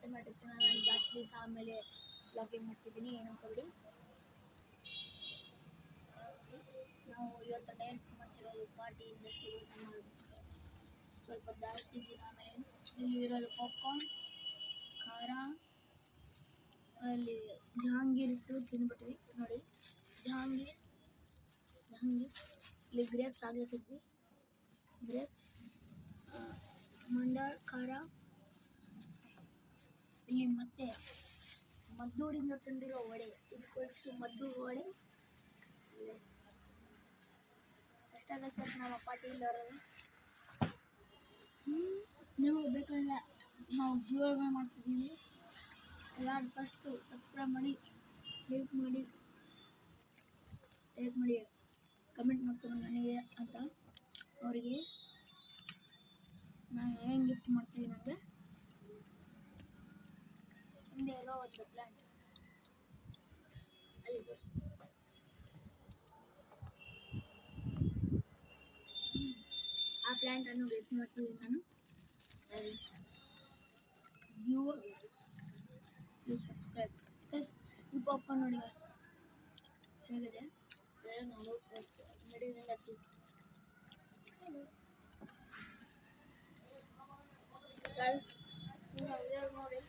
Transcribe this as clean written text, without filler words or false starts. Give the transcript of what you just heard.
ಮಾಡಿರ್ತೀನಿ ನಾನು ಜಾಸ್ತಿ ದಿವಸ ಆಮೇಲೆ ಬ್ಲಾಗಿಂಗ್ ಮಾಡ್ತಿದ್ದೀನಿ ಏನಂತೇಳಿ ನಾವು ಇವತ್ತು ಡೈರೆಕ್ಟ್ ಮಾಡ್ತಿರೋದು ಪಾರ್ಟಿಯಿಂದ ಸಿಗೋದು ಸ್ವಲ್ಪ ಜಾಸ್ತಿ ದಿನ ಆಮೇಲೆ ಇಲ್ಲಿ ಇರೋದು ಪಾಪ್ಕಾರ್ನ್ ಖಾರ ಅಲ್ಲಿ ಜಹಾಂಗೀರ್ ಇತ್ತು ತಿಂದ್ಬಿಟ್ವಿ ನೋಡಿ ಜಹಾಂಗೀರ್ ಇಲ್ಲಿ ಗ್ರೇಪ್ಸ್ ಆಗ್ಲತ್ತಿದ್ವಿ ಗ್ರೇಪ್ಸ್ ಮಂಡಾಳ್ ಖಾರ ಇಲ್ಲಿ ಮತ್ತೆ ಮದ್ದೂರಿಂದ ತಂದಿರೋ ವಡೆ ಇದಕ್ಕೋಸ್ಕರ ಮದ್ದೂರು ವಡೆ ಎಷ್ಟಾಗತ್ತೆ ನಾವು ಪಾರ್ಟಿಯಿಂದ ನಿಮಗೆ ಬೇಕಂದ್ರೆ ನಾವು ಗಿವ್ ಅವೇ ಮಾಡ್ತಿದ್ದೀವಿ ಎಲ್ಲರೂ ಫಸ್ಟು ಸಬ್ಸ್ಕ್ರೈಬ್ ಮಾಡಿ ಲೈಕ್ ಮಾಡಿ ಕಮೆಂಟ್ ಮಾಡ್ಕೊಂಡು ನನಗೆ ಅಂತ ಅವರಿಗೆ ನಾನು ಏನು ಗಿಫ್ಟ್ ಮಾಡ್ತಿದ್ದೀನಿ ಅಂದರೆ ಹಿಂದೆ ಇರೋ ಒಂದು ಪ್ಲ್ಯಾಂಟ್ ಅಲ್ಲಿ ಆ ಪ್ಲ್ಯಾಂಟನ್ನು ಗಿಫ್ಟ್ ಮಾಡ್ತಿದ್ದೀನಿ ನಾನು ಯು ಸಬ್ಸ್ಕ್ರೈಬ್ ಪ್ಲಸ್ ಈ ಪಾಪ್ಕಾರ್ನ್ ನೋಡಿ ಹೇಗಿದೆ ನಾವು ನಡಿಯೋದ್ರಿಂದ ನೋಡಿ